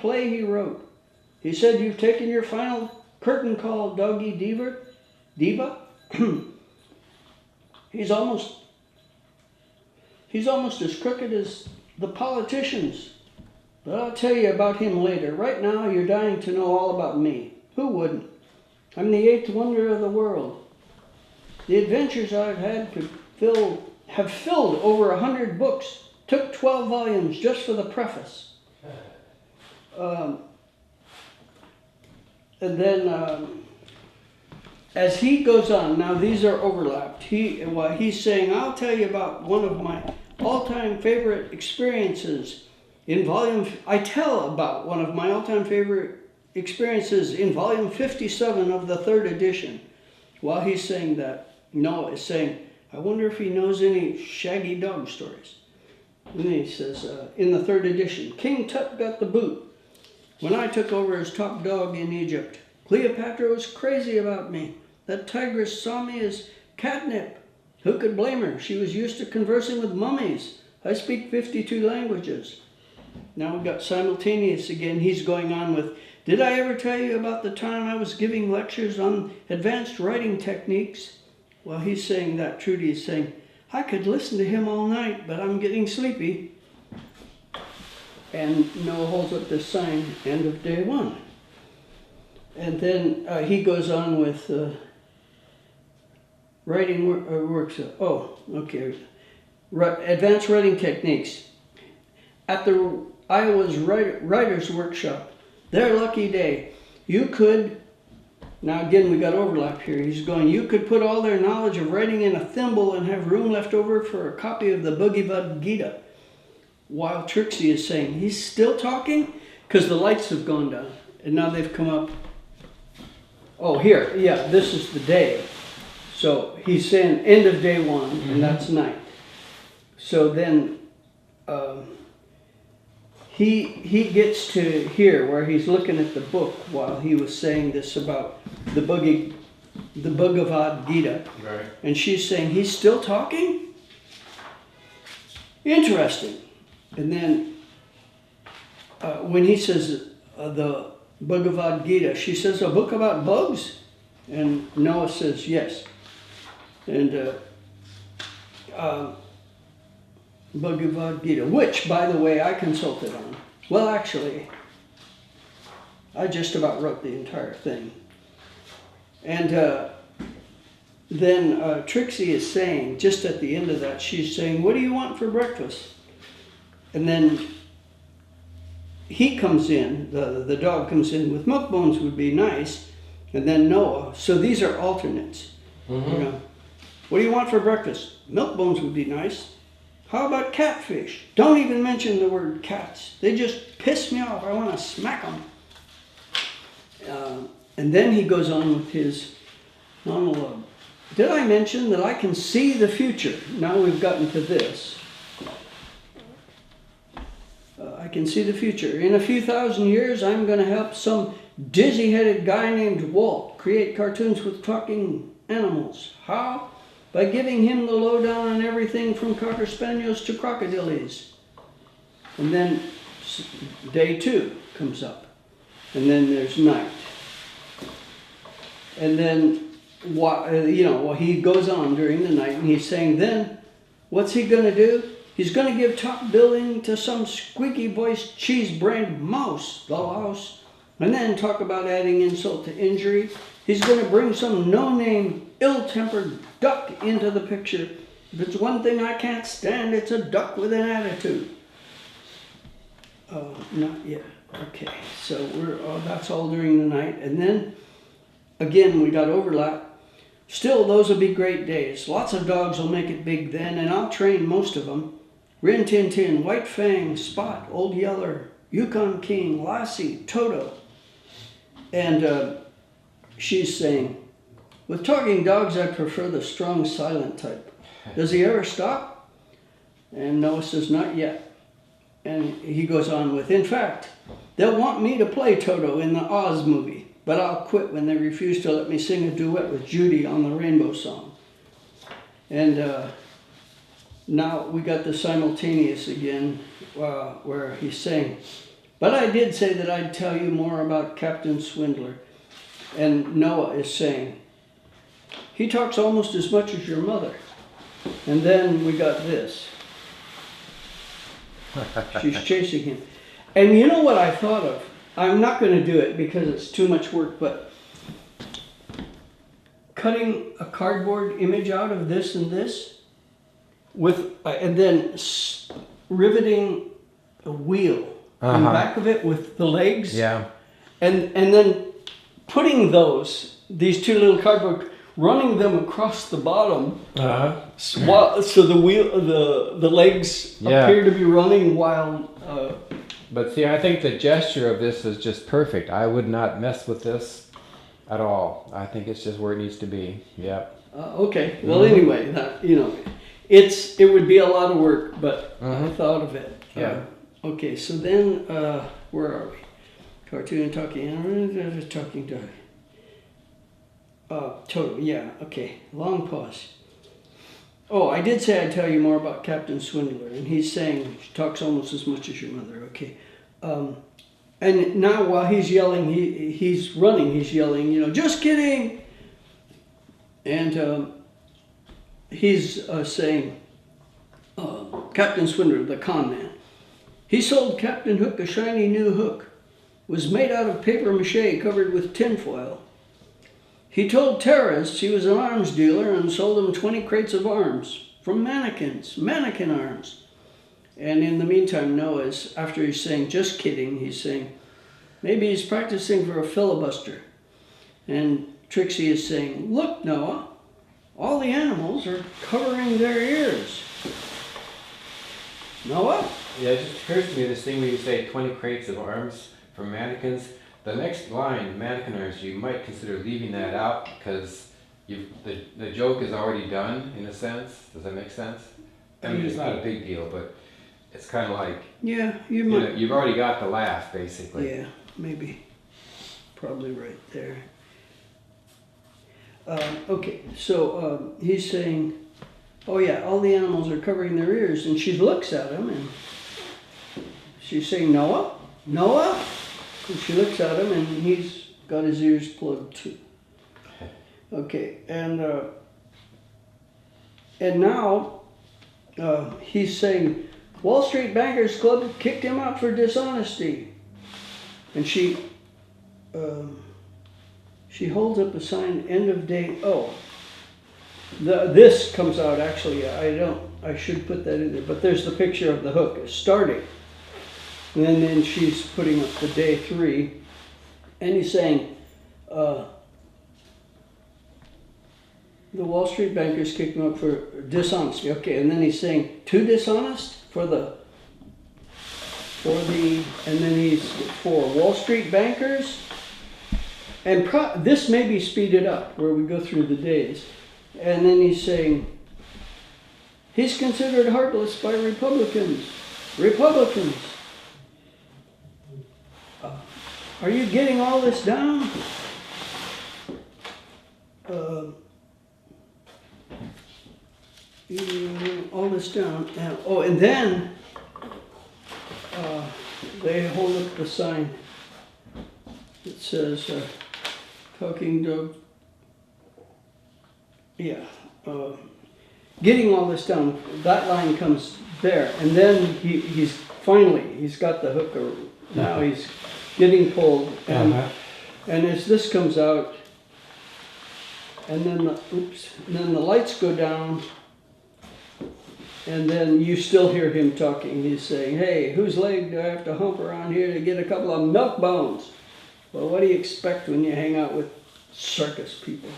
play he wrote. He said, "You've taken your final curtain call, Doggy Diva." He's almost as crooked as the politicians. But I'll tell you about him later. Right now, you're dying to know all about me. Who wouldn't? I'm the 8th wonder of the world. The adventures I've had have filled over 100 books. Took 12 volumes just for the preface. And then, as he goes on, now these are overlapped. He's saying, I'll tell you about one of my all-time favorite experiences in volume. I tell about one of my all-time favorite experiences in volume 57 of the 3rd edition. While he's saying that, Noah is saying, I wonder if he knows any shaggy dog stories. And then he says, in the 3rd edition, King Tut got the boot when I took over as top dog in Egypt. Cleopatra was crazy about me. That tigress saw me as catnip. Who could blame her? She was used to conversing with mummies. I speak 52 languages. Now we've got simultaneous again. He's going on with, did I ever tell you about the time I was giving lectures on advanced writing techniques? Well, he's saying that. Trudy is saying, I could listen to him all night, but I'm getting sleepy. And Noah holds up this sign, end of day 1. And then he goes on with writing works. Oh, okay. Advanced writing techniques. At the Iowa's Writers Workshop, their lucky day, you could, now again we got overlap here, he's going, you could put all their knowledge of writing in a thimble and have room left over for a copy of the Bhagavad Gita. While Trixie is saying, he's still talking? Because the lights have gone down, and now they've come up. Oh, here, yeah, this is the day. So he's saying end of day 1, and that's night. So then he gets to here where he's looking at the book while he was saying this about the Bhagavad Gita. Right. And she's saying, he's still talking? Interesting. And then when he says the Bhagavad Gita, she says, a book about bugs? And Noah says, yes. And Bhagavad Gita, which, by the way, I consulted on. Well, actually, I just about wrote the entire thing. And then Trixie is saying, just at the end of that, she's saying, what do you want for breakfast? And then he comes in, the dog comes in with milk bones would be nice. And then Noah. So these are alternates. Mm-hmm. You know, what do you want for breakfast? Milk bones would be nice. How about catfish? Don't even mention the word cats. They just piss me off. I want to smack them. And then he goes on with his monologue. Did I mention that I can see the future? Now we've gotten to this. I can see the future. In a few thousand years, I'm going to help some dizzy-headed guy named Walt create cartoons with talking animals. How? By giving him the lowdown on everything from cocker spaniels to crocodiles. And then day 2 comes up. And then there's night. And then, he goes on during the night and he's saying, then, what's he going to do? He's going to give top billing to some squeaky-voiced, cheese-brained mouse, the louse. And then talk about adding insult to injury. He's going to bring some no-name, ill-tempered duck into the picture. If it's one thing I can't stand, it's a duck with an attitude. Oh, not yet. Okay, so that's all during the night. And then, again, we got overlap. Still, those will be great days. Lots of dogs will make it big then, and I'll train most of them. Rin Tin Tin, White Fang, Spot, Old Yeller, Yukon King, Lassie, Toto. And she's saying, with talking dogs, I prefer the strong, silent type. Does he ever stop? And Noah says, not yet. And he goes on with, in fact, they'll want me to play Toto in the Oz movie, but I'll quit when they refuse to let me sing a duet with Judy on the Rainbow Song. And now we got the simultaneous again, where he's saying, But I did say that I'd tell you more about Captain Swindler. And Noah is saying, he talks almost as much as your mother. And then we got this. She's chasing him. And you know what I thought of? I'm not going to do it because it's too much work, but cutting a cardboard image out of this and this, with and then riveting a wheel in the back of it with the legs. Yeah. And then putting these two little cardboard, running them across the bottom, so the wheel, the legs appear to be running while. But see, I think the gesture of this is just perfect. I would not mess with this at all. I think it's just where it needs to be. Yep. Okay. Well, anyway, that, it would be a lot of work, but I thought of it. Yeah. Okay. So then, where are we? Cartoon talking total. Yeah. Okay. Long pause. Oh, I did say I'd tell you more about Captain Swindler, and he's saying she talks almost as much as your mother. Okay. And now while he's yelling, he's running. He's yelling, just kidding. And he's saying, Captain Swindler, the con man, he sold Captain Hook a shiny new hook. It was made out of paper mache covered with tinfoil. He told terrorists he was an arms dealer and sold them 20 crates of arms from mannequin arms. And in the meantime, Noah's, after he's saying, just kidding, he's saying, maybe he's practicing for a filibuster. And Trixie is saying, look, Noah, all the animals are covering their ears. Noah? Yeah, it just occurs to me this thing where you say 20 crates of arms from mannequins. The next line, mannequin arms, you might consider leaving that out because the joke is already done in a sense. Does that make sense? I mean, it's not a big deal, but it's kind of like you've already got the laugh basically. Yeah, maybe, probably right there. Okay, so he's saying, "Oh yeah, all the animals are covering their ears," and she looks at him and she's saying, "Noah, Noah." And she looks at him, and he's got his ears plugged too. Okay, and now he's saying, Wall Street Bankers Club kicked him out for dishonesty. And she holds up a sign, end of day. Oh, this comes out actually. I should put that in there. But there's the picture of the hook starting. And then she's putting up the day 3, and he's saying, the Wall Street bankers kicked him out for dishonesty. Okay, and then he's saying, too dishonest and then he's for Wall Street bankers. And this may be speeded up where we go through the days. And then he's saying, he's considered heartless by Republicans. Are you getting all this down? All this down. And then they hold up the sign that says, talking to, getting all this down. That line comes there. And then he's got the hook. Now he's getting pulled, and as this comes out, and then the lights go down, and then you still hear him talking. He's saying, "Hey, whose leg do I have to hump around here to get a couple of milk bones?" Well, what do you expect when you hang out with circus people?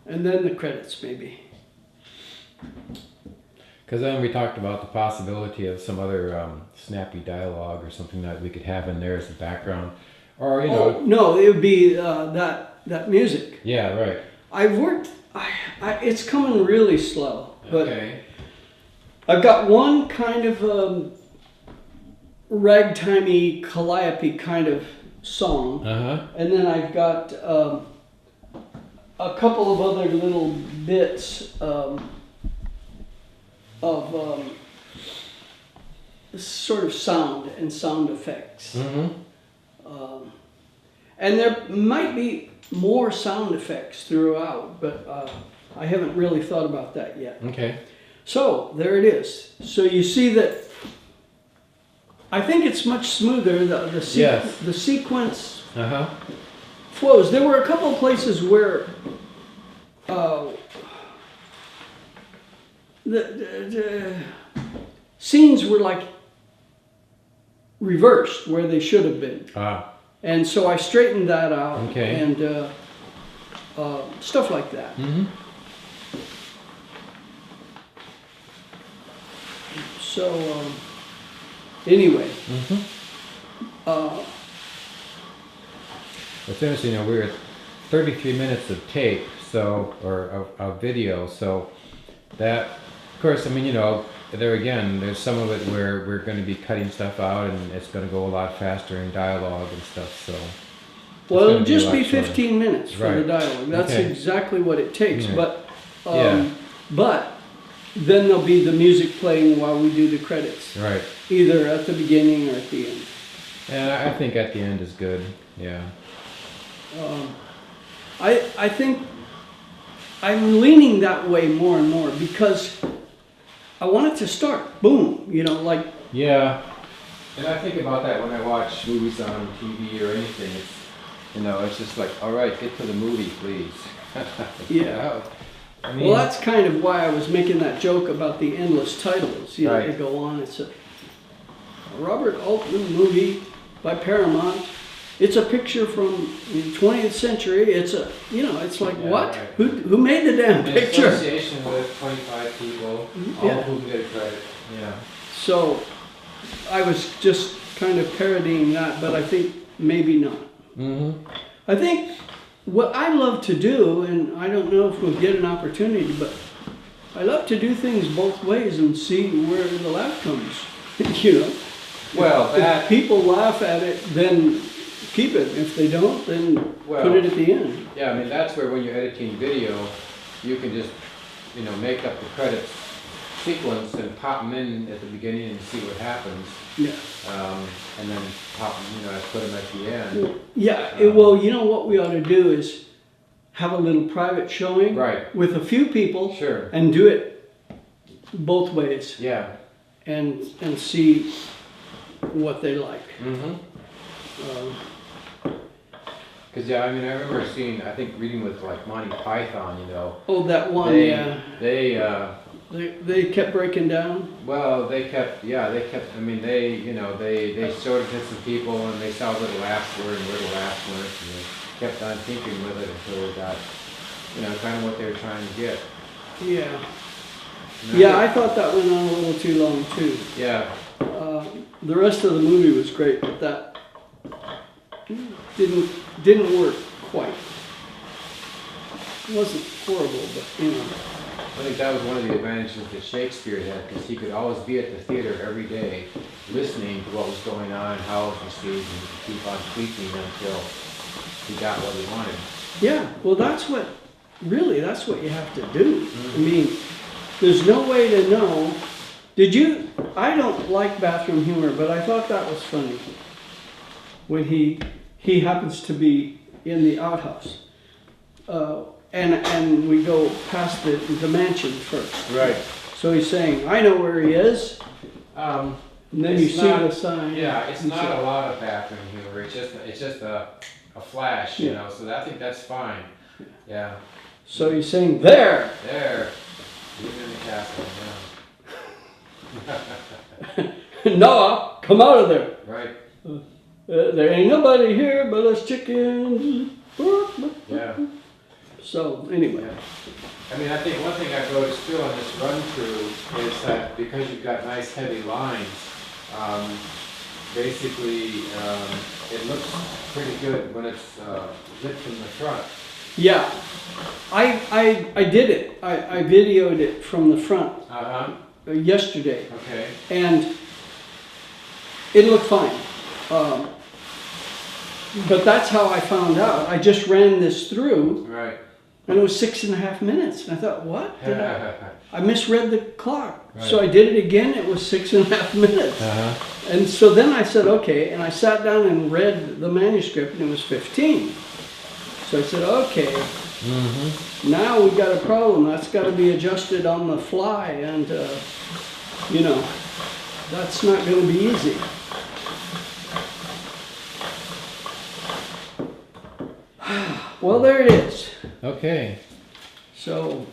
And then the credits, maybe. Because then we talked about the possibility of some other snappy dialogue or something that we could have in there as a background, or no, it would be that music. Yeah, right. I've worked. It's coming really slow, but okay. I've got one kind of ragtimey, calliope kind of song, and then I've got a couple of other little bits. of sort of sound and sound effects. And there might be more sound effects throughout, but I haven't really thought about that yet. Okay. So there it is. So you see that I think it's much smoother. Yes. The sequence Uh-huh. flows. There were a couple of places where the scenes were like reversed where they should have been. Ah. And so I straightened that out. Okay. And stuff like that. Mm-hmm. So anyway, It's interesting, you know, we're at 33 minutes of tape, so, or of video, so that, of course, I mean, you know, there again, there's some of it where we're going to be cutting stuff out and it's going to go a lot faster in dialogue and stuff, so. well, gonna it'll just a be lot shorter. 15 minutes for the Right. dialogue. That's Okay. exactly what it takes. Yeah. But Yeah. but then there'll be the music playing while we do the credits, Right. either at the beginning or at the end. And I think at the end is good, yeah. I think I'm leaning that way more and more because I want it to start. Boom, you know, like Yeah, and I think about that when I watch movies on TV or anything. It's, you know, it's just like, all right, get to the movie, please. Yeah. I mean, Well, that's kind of why I was making that joke about the endless titles. You know, Right. they go on. It's a Robert Altman movie by Paramount. It's a picture from the 20th century. It's a, you know, it's like, Yeah, what? right. Who made the damn in picture? association with 25 people, all Yeah. of whom get credit. Yeah. So I was just kind of parodying that, but I think maybe not. Mm-hmm. I think what I love to do, and I don't know if we'll get an opportunity, but I love to do things both ways and see where the laugh comes. You know, Well, if that, people laugh at it, then keep it. If they don't, then Well, put it at the end. yeah, I mean, that's where when you're editing video, you can just, you know, make up the credits sequence and pop them in at the beginning and see what happens. Yeah. And then pop them, you know, put them at the end. Yeah. Well, you know what we ought to do is have a little private showing Right. with a few people Sure. and do it both ways Yeah. and see what they like. Mm-hmm. Um, Because, yeah, I mean, I remember seeing, I think reading with like Monty Python, you know. oh, that one. They, Yeah. They kept breaking down. Well, they kept, I mean, they, you know, they showed it to some people and they saw where the laughs were and where the laughs weren't and they kept on tinkering with it until it got, you know, kind of what they were trying to get. Yeah. And Yeah, I thought that went on a little too long too. Yeah, The rest of the movie was great, but that didn't work quite. It wasn't horrible, but you know. I think that was one of the advantages that Shakespeare had because he could always be at the theater every day listening to what was going on, how it was received, and he could keep on tweaking until he got what he wanted. Yeah, well, that's what you have to do. I mean, there's no way to know. I don't like bathroom humor, but I thought that was funny. When he happens to be in the outhouse. And we go past the mansion first. Right. So he's saying, I know where he is. And then you It's see not- the sign. Yeah, it's And not so- a lot of bathroom humor. It's just a flash, you Yeah. know. So I think that's fine. Yeah. So he's saying, there! There. Even in the castle. Yeah. Noah, come out of there. Right. There ain't nobody here but us chickens. Yeah. So, anyway. I mean, I think one thing I've noticed too on this run through is that because you've got nice heavy lines, basically it looks pretty good when it's lit from the front. Yeah. I did it. I videoed it from the front yesterday. Okay. And it looked fine. But that's how I found out. I just ran this through Right. And it was 6.5 minutes. And I thought, what? I misread the clock. Right. So I did it again. It was 6.5 minutes. Uh-huh. And so then I said, okay. And I sat down and read the manuscript, and it was 15. So I said, okay, Mm-hmm. now we got a problem. That's got to be adjusted on the fly. And, you know, that's not going to be easy. Well, there it is. Okay. So,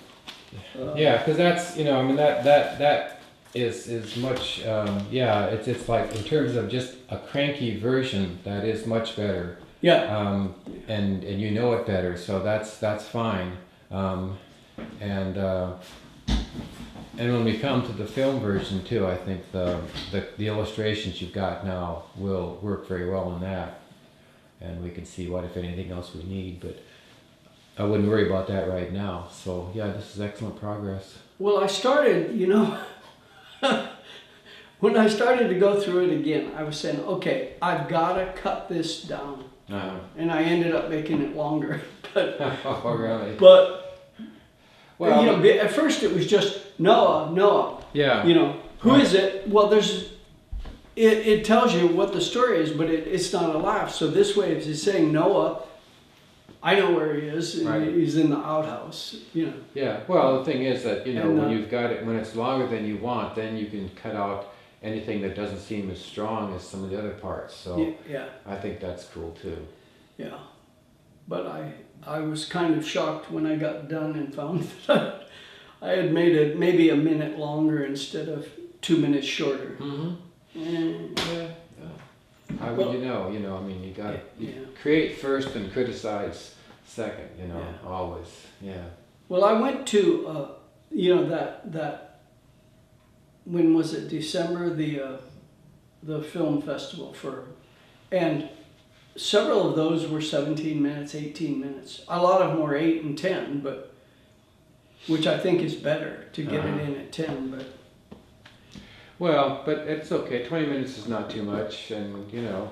Yeah, because that's, you know, I mean, that is much, yeah, it's like in terms of just a cranky version, that is much better. yeah. And you know it better, so that's fine. And when we come to the film version too, I think the illustrations you've got now will work very well in that, and we can see what, if anything else we need, but I wouldn't worry about that right now. So yeah, this is excellent progress. Well, I started, you know, when I started to go through it again, I was saying, okay, I've got to cut this down. Uh-huh. And I ended up making it longer. But, Oh, really? but Well, you know, at first it was just Noah. yeah. You know, who Right. is it? Well, it tells you what the story is, but it's not a laugh. So this way, if he's saying Noah, I know where he is. Right. He's in the outhouse, you know. Yeah, well, the thing is that, you know, And, when you've got it, when it's longer than you want, then you can cut out anything that doesn't seem as strong as some of the other parts. So Yeah, I think that's cool too. yeah. But I was kind of shocked when I got done and found that I had made it maybe a minute longer instead of 2 minutes shorter. Mm-hmm. And, Yeah. How would you know? You know, I mean, you got to Yeah. create first and criticize second. You know, Yeah. always. Yeah. well, I went to, you know, that when was it? December, the film festival and several of those were 17 minutes, 18 minutes. A lot of them were 8 and 10, but which I think is better to get it in at 10. But Well, but it's okay. 20 minutes is not too much, and you know.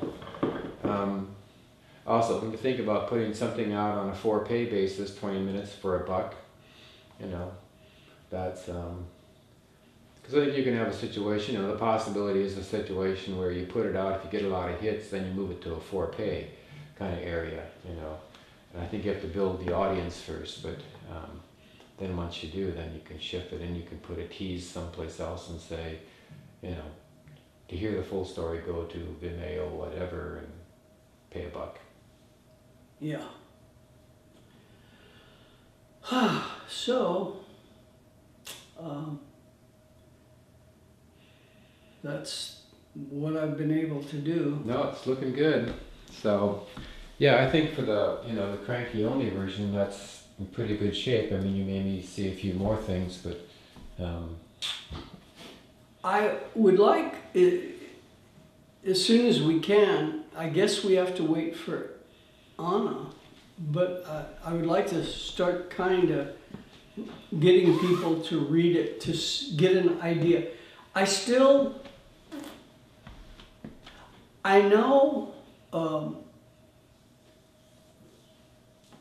Also, when you think about putting something out on a 4-pay basis, 20 minutes for $1, you know, that's because I think you can have a situation. You know, the possibility is a situation where you put it out. If you get a lot of hits, then you move it to a 4-pay kind of area. You know, and I think you have to build the audience first, but. Then once you do, then you can shift it and you can put a tease someplace else and say, you know, to hear the full story, go to Vimeo, whatever, and pay $1. yeah. So, that's what I've been able to do. No, it's looking good. So, yeah, I think for the, you know, the cranky only version, that's in pretty good shape. I mean, you maybe see a few more things, but I would like, as soon as we can, I guess we have to wait for Anna, but I would like to start kind of getting people to read it, to get an idea. I know,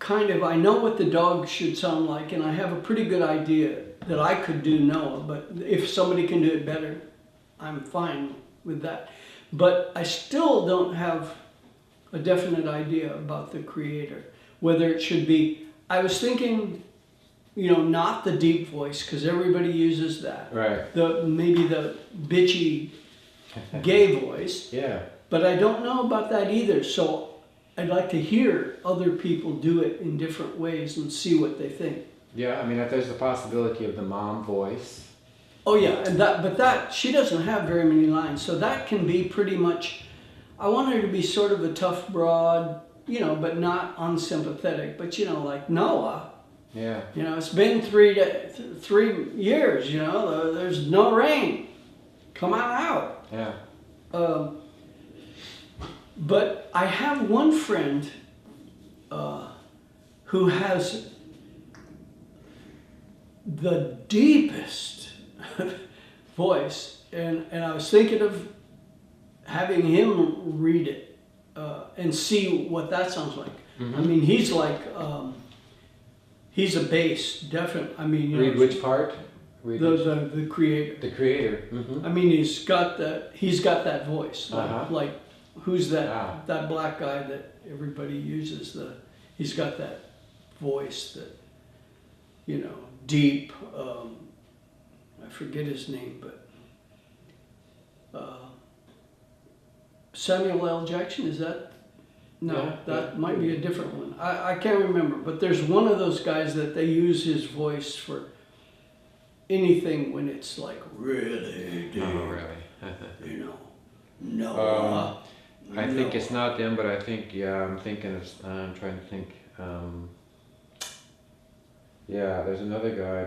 I know what the dog should sound like, and I have a pretty good idea that I could do Noah, but if somebody can do it better, I'm fine with that. But I still don't have a definite idea about the creator, whether it should be, I was thinking, you know, not the deep voice, because everybody uses that. right. Maybe the bitchy gay voice, Yeah. but I don't know about that either, so I'd like to hear other people do it in different ways and see what they think. Yeah, I mean, if there's the possibility of the mom voice. Oh yeah, but she doesn't have very many lines, so that can be pretty much, I want her to be sort of a tough broad, you know, but not unsympathetic, but you know, like Noah, Yeah. you know, it's been 3 years, you know, there's no rain, come on out. Yeah. But I have one friend who has the deepest voice, and I was thinking of having him read it and see what that sounds like. Mm-hmm. I mean, he's like He's a bass, definitely. I mean, you Read know, which part? Read which- the creator. the creator. Mm-hmm. I mean, he's got that voice. Uh-huh. Like who's that? Ah. That black guy that everybody uses. He's got that voice that, you know, deep. I forget his name, but Samuel L. Jackson. Is that? No, Yeah. that might be a different one. I can't remember, but there's one of those guys that they use his voice for anything when it's like really deep. Oh, really? You know, Noah. I think it's Noah. not them, but I think, yeah, I'm thinking of, I'm trying to think, yeah, there's another guy,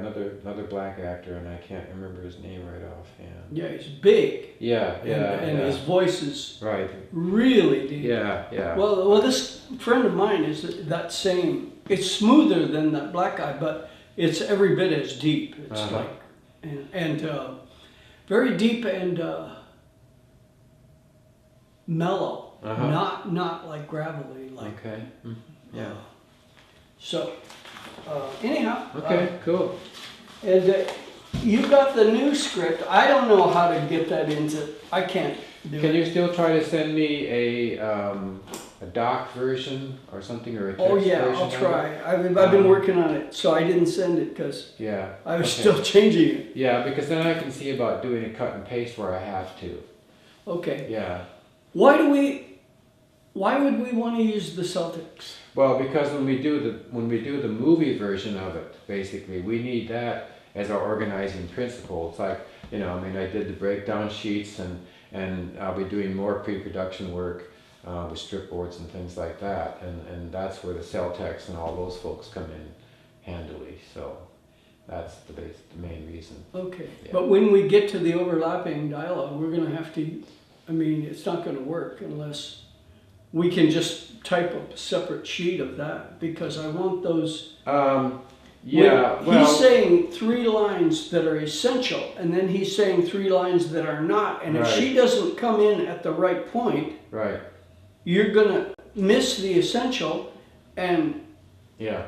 another black actor, and I can't remember his name right offhand. Yeah, he's big. Yeah, yeah, and yeah. his voice is Right. really deep. Yeah, yeah. Well, this friend of mine is that same. It's smoother than that black guy, but it's every bit as deep. It's Uh-huh. like and very deep and mellow. Uh-huh. Not like gravelly. Like Okay. Mm, yeah. So anyhow. Okay, cool. And you got the new script. I don't know how to get that into. I can't do Can it. you still try to send me a doc version or something, or a text Oh yeah, version? I'll of it? try. I've been working on it, so I didn't send it because Yeah. I was okay. still changing it. Yeah, because then I can see about doing a cut and paste where I have to. Okay. Yeah. Why would we want to use the Celtics? Well, because when we do the movie version of it, basically, we need that as our organizing principle. It's like, you know, I mean, I did the breakdown sheets, and I'll be doing more pre-production work with strip boards and things like that, and that's where the Celtics and all those folks come in handily. So that's the main reason. Okay. Yeah. But when we get to the overlapping dialogue, we're going to have to. I mean, it's not going to work unless we can just type a separate sheet of that because I want those. Yeah. When Well. he's saying 3 lines that are essential, and then he's saying 3 lines that are not. And if Right. she doesn't come in at the right point, Right. you're gonna miss the essential, and Yeah.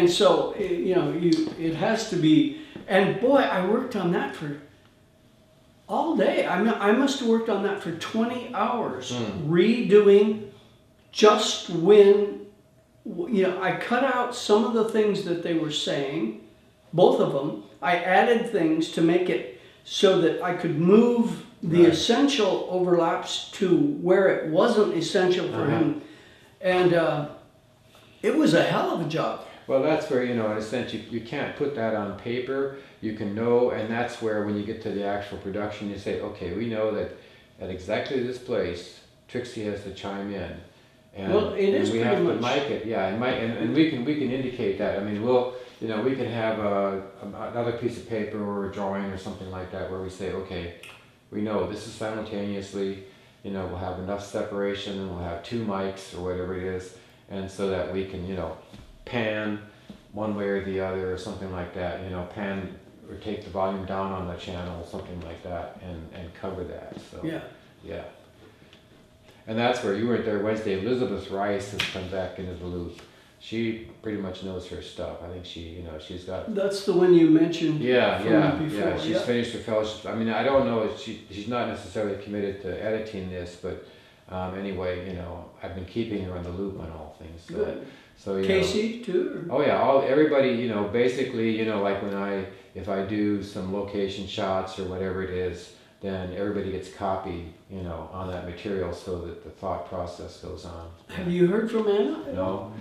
so you know it has to be. And boy, I worked on that for all day. I must have worked on that for 20 hours, redoing just when. You know, I cut out some of the things that they were saying, both of them. I added things to make it so that I could move the Right. essential overlaps to where it wasn't essential for him. And it was a hell of a job. Well, that's where, you know, in a sense, you can't put that on paper. You can know, and that's where when you get to the actual production, you say, okay, we know that at exactly this place, Trixie has to chime in. And, Well, it is and we pretty have much. to mic it, yeah, and we can indicate that. I mean, we can have another piece of paper or a drawing or something like that where we say, okay, we know this is simultaneously, you know, we'll have enough separation and we'll have 2 mics or whatever it is, and so that we can, you know, pan one way or the other or something like that, you know, pan or take the volume down on the channel, something like that, and cover that. So Yeah. yeah. And that's where you weren't there Wednesday. Elizabeth Rice has come back into the loop. She pretty much knows her stuff. I think she's got. That's the one you mentioned. Yeah, from before. yeah. She's finished her fellowship. I mean, I don't know if she's not necessarily committed to editing this, but anyway, you know, I've been keeping her on the loop on all things. So, Good. so you know. Casey too. Or? Oh yeah, everybody, you know, basically, you know, like if I do some location shots or whatever it is, then everybody gets copied, you know, on that material so that the thought process goes on. Have you heard from Anna? No.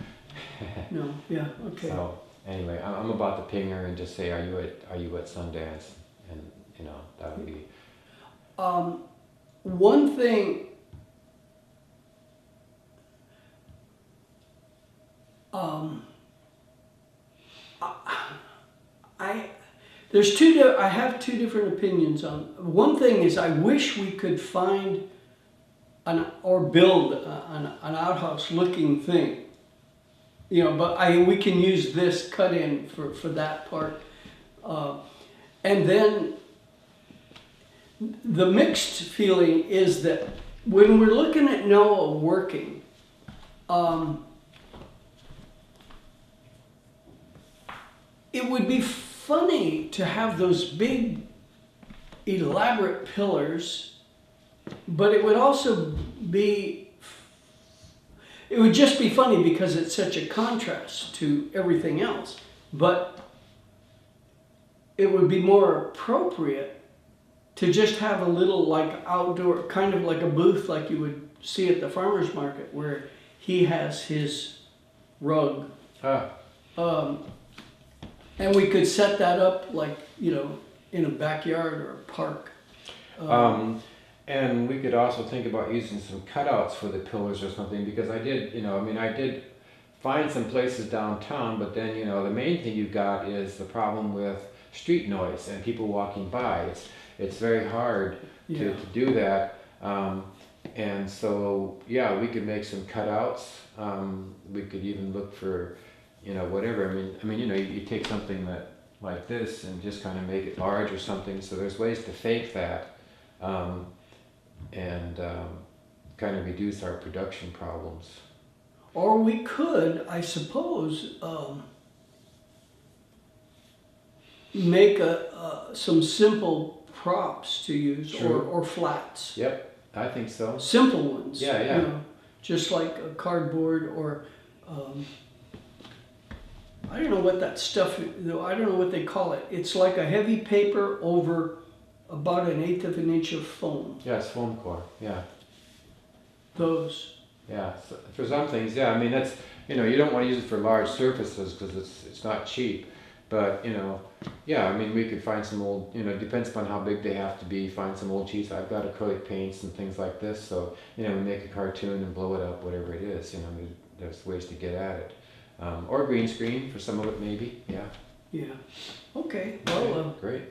No. Yeah. Okay. So anyway, I'm about to ping her and just say, are you at Sundance? And you know, that would be. One thing. I have 2 different opinions on. One thing is I wish we could find or build an outhouse looking thing. You know, but we can use this cut in for that part. And then the mixed feeling is that when we're looking at Noah working, it would be funny to have those big, elaborate pillars, but it would also be, it would just be funny because it's such a contrast to everything else. But it would be more appropriate to just have a little like outdoor, kind of like a booth like you would see at the farmer's market where he has his rug. Ah, And we could set that up like, you know, in a backyard or a park. and we could also think about using some cutouts for the pillars or something, because I did, you know, I mean, I did find some places downtown, but then, you know, the main thing you've got is the problem with street noise and people walking by. It's very hard Yeah. to do that. And so, yeah, we could make some cutouts. We could even look for, you know, whatever. I mean, you know, you take something that like this and just kind of make it large or something. So there's ways to fake that, and kind of reduce our production problems. Or we could, I suppose, make some simple props to use, True. or flats. Yep, I think so. Simple ones. Yeah, yeah. You know, just like a cardboard or, I don't know what that stuff, I don't know what they call it. It's like a heavy paper over about 1/8 of an inch of foam. Yeah, it's foam core. Yeah, Those. yeah. So for some things, yeah. I mean, that's, you know, you don't want to use it for large surfaces because it's not cheap. But, you know, yeah, I mean, we could find some old, you know, it depends upon how big they have to be, find some old cheese. I've got acrylic paints and things like this, so, you know, we make a cartoon and blow it up, whatever it is, you know, there's ways to get at it. Or green screen for some of it, maybe, yeah. Yeah. Okay. Well, Great.